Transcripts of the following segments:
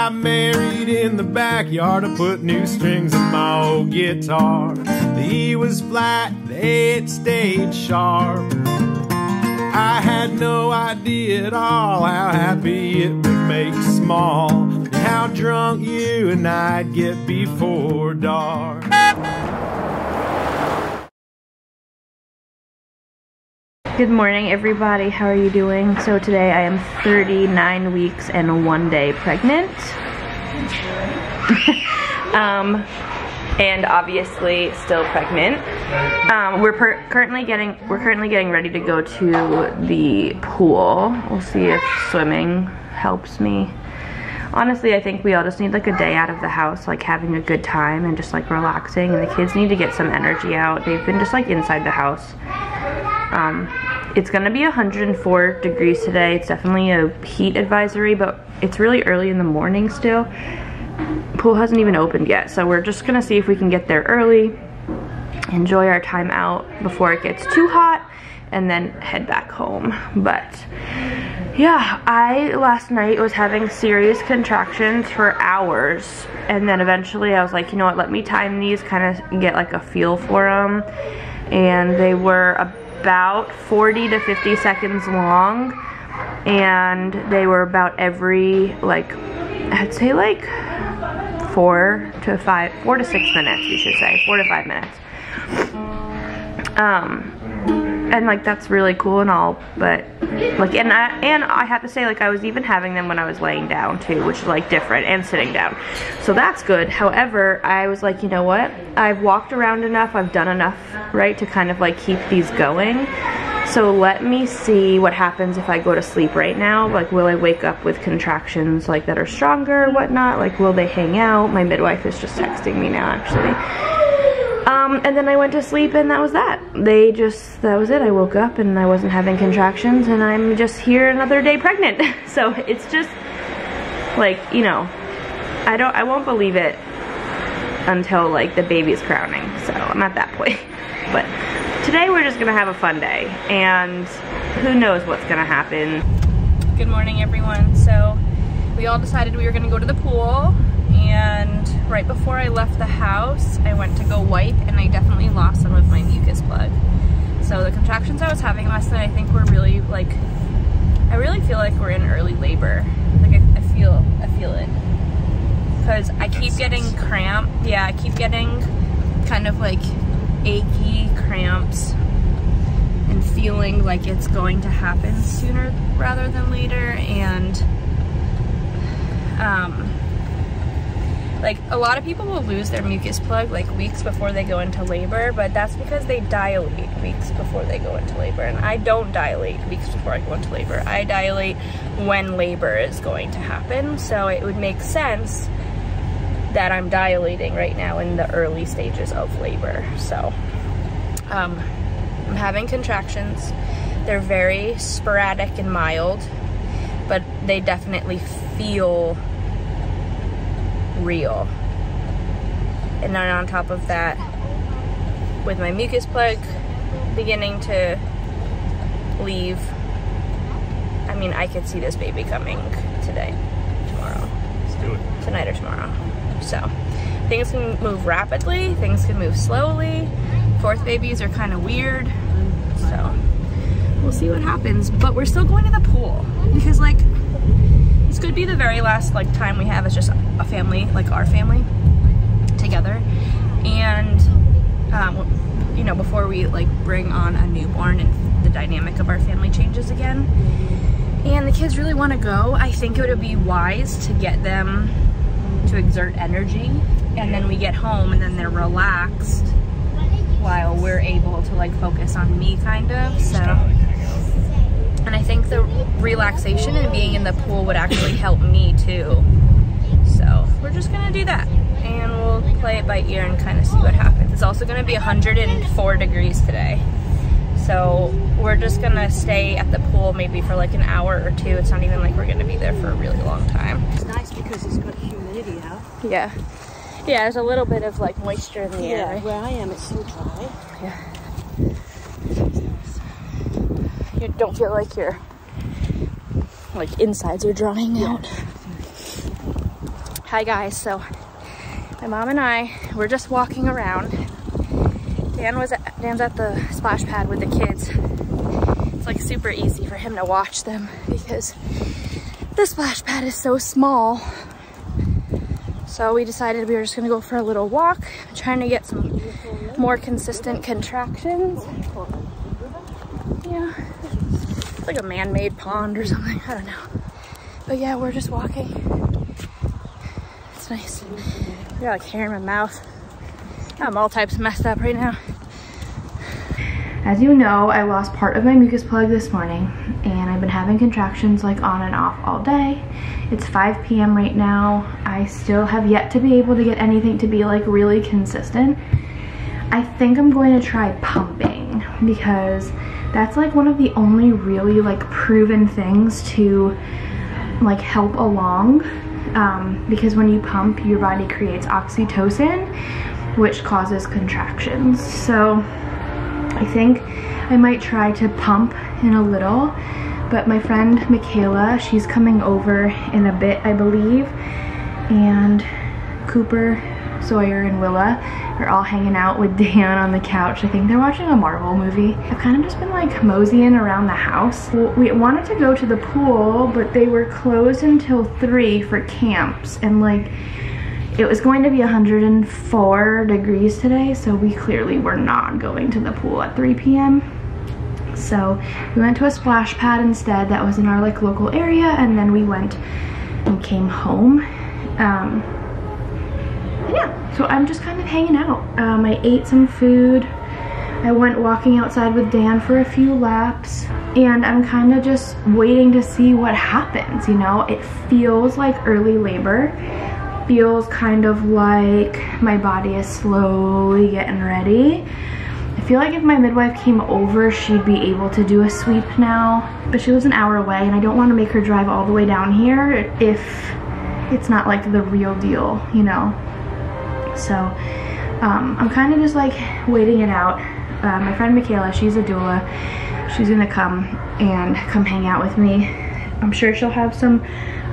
got married in the backyard. I put new strings in my old guitar. The E was flat, the A it stayed sharp. I had no idea at all how happy it would make small, and how drunk you and I'd get before dark. Good morning, everybody. How are you doing? So today I am 39 weeks and 1 day pregnant. And obviously still pregnant. We're currently getting ready to go to the pool. We'll see if swimming helps me. Honestly, I think we all just need like a day out of the house, like having a good time and just like relaxing, and the kids need to get some energy out. They've been just like inside the house. It's gonna be 104 degrees today. It's definitely a heat advisory, but it's really early in the morning still. Pool hasn't even opened yet, so we're just gonna see if we can get there early, enjoy our time out before it gets too hot, and then head back home. But yeah, last night was having serious contractions for hours, and then eventually I was like, you know what, let me time these, kind of get like a feel for them, and they were about 40 to 50 seconds long, and they were about every, like, I'd say like 4 to 6 minutes, you should say, 4 to 5 minutes. And like that's really cool and all, but like, and I have to say, like, I was even having them when I was laying down too, which is like different, and sitting down, so that's good. However, I was like, you know what, I've walked around enough, I've done enough, right, to kind of like keep these going. So let me see what happens if I go to sleep right now. Like, will I wake up with contractions like that are stronger or whatnot? Like, will they hang out? My midwife is just texting me now, actually. And then I went to sleep, and that was that. That was it. I woke up and I wasn't having contractions, and I'm just here another day pregnant. So it's just like, you know, I won't believe it until like the baby's crowning. So I'm at that point. But today we're just gonna have a fun day, and who knows what's gonna happen. Good morning, everyone. So we all decided we were gonna go to the pool, and right before I left the house, I went to go wipe, and I definitely lost some of my mucus plug. So the contractions I was having last night, I think were really like, I really feel like we're in early labor. Like I feel it. Because I keep getting cramp. Yeah, I keep getting kind of like achy cramps and feeling like it's going to happen sooner rather than later. And like a lot of people will lose their mucus plug like weeks before they go into labor, but that's because they dilate weeks before they go into labor, and I don't dilate weeks before I go into labor. I dilate when labor is going to happen, so it would make sense that I'm dilating right now in the early stages of labor. So I'm having contractions. They're very sporadic and mild, but they definitely feel real. And then on top of that, with my mucus plug beginning to leave, I mean, I could see this baby coming today, tomorrow. Let's do it. Tonight or tomorrow. So things can move rapidly, things can move slowly. Fourth babies are kind of weird, so we'll see what happens. But we're still going to the pool because, like, this could be the very last like time we have as just a family, like our family together. And you know, before we like bring on a newborn and the dynamic of our family changes again, and the kids really want to go, I think it would be wise to get them to exert energy, and then we get home and then they're relaxed while we're able to like focus on me, kind of. So, and I think the relaxation and being in the pool would actually help me too. So we're just gonna do that, and we'll play it by ear and kind of see what happens. It's also gonna be 104 degrees today, so we're just gonna stay at the pool maybe for like an hour or two. It's not even like we're gonna be there for a really long time. It's nice because it's got humidity out. Yeah. Yeah, there's a little bit of like moisture in the air. Yeah, where I am it's so dry. Yeah. You don't feel like your like insides are drying out. Hi guys, so my mom and I were just walking around. Dan's at the splash pad with the kids. It's like super easy for him to watch them because the splash pad is so small. So we decided we were just gonna go for a little walk, trying to get some more consistent contractions. Yeah, it's like a man-made pond or something, I don't know. But yeah, we're just walking. It's nice. I got like hair in my mouth. I'm all types messed up right now. As you know, I lost part of my mucus plug this morning, and I've been having contractions like on and off all day. It's 5 p.m. right now. I still have yet to be able to get anything to be like really consistent. I think I'm going to try pumping because that's like one of the only really like proven things to like help along. Because when you pump, your body creates oxytocin, which causes contractions. So I think I might try to pump in a little, but my friend Michaela, she's coming over in a bit, I believe, and Cooper, Sawyer, and Willa are all hanging out with Dan on the couch. I think they're watching a Marvel movie. I've kind of just been like moseying around the house. Well, we wanted to go to the pool, but they were closed until 3 for camps, and like it was going to be 104 degrees today, so we clearly were not going to the pool at 3 p.m. So we went to a splash pad instead that was in our like local area, and then we went and came home. Yeah, so I'm just kind of hanging out. I ate some food. I went walking outside with Dan for a few laps, and I'm kind of just waiting to see what happens, you know? It feels like early labor. Feels kind of like my body is slowly getting ready. I feel like if my midwife came over, she'd be able to do a sweep now, but she lives an hour away, and I don't want to make her drive all the way down here if it's not like the real deal, you know? So I'm kind of just like waiting it out. My friend Michaela, she's a doula. She's gonna come hang out with me. I'm sure she'll have some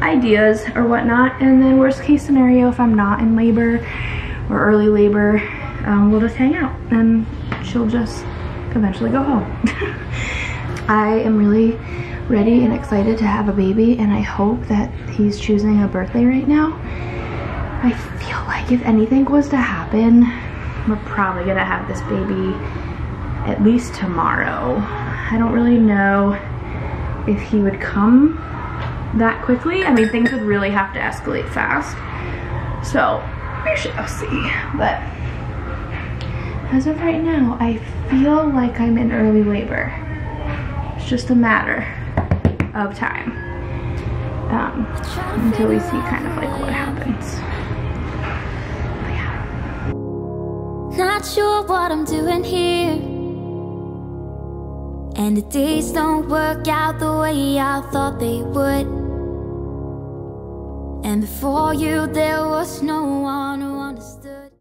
ideas or whatnot, and then worst case scenario, if I'm not in labor or early labor, we'll just hang out and she'll just eventually go home. I am really ready and excited to have a baby, and I hope that he's choosing a birthday right now. I feel like if anything was to happen, we're probably gonna have this baby at least tomorrow. I don't really know if he would come that quickly. I mean, things would really have to escalate fast. So we shall see. But as of right now, I feel like I'm in early labor. It's just a matter of time until we see kind of like what happens. Not sure what I'm doing here, and the days don't work out the way I thought they would. And before you there was no one who understood.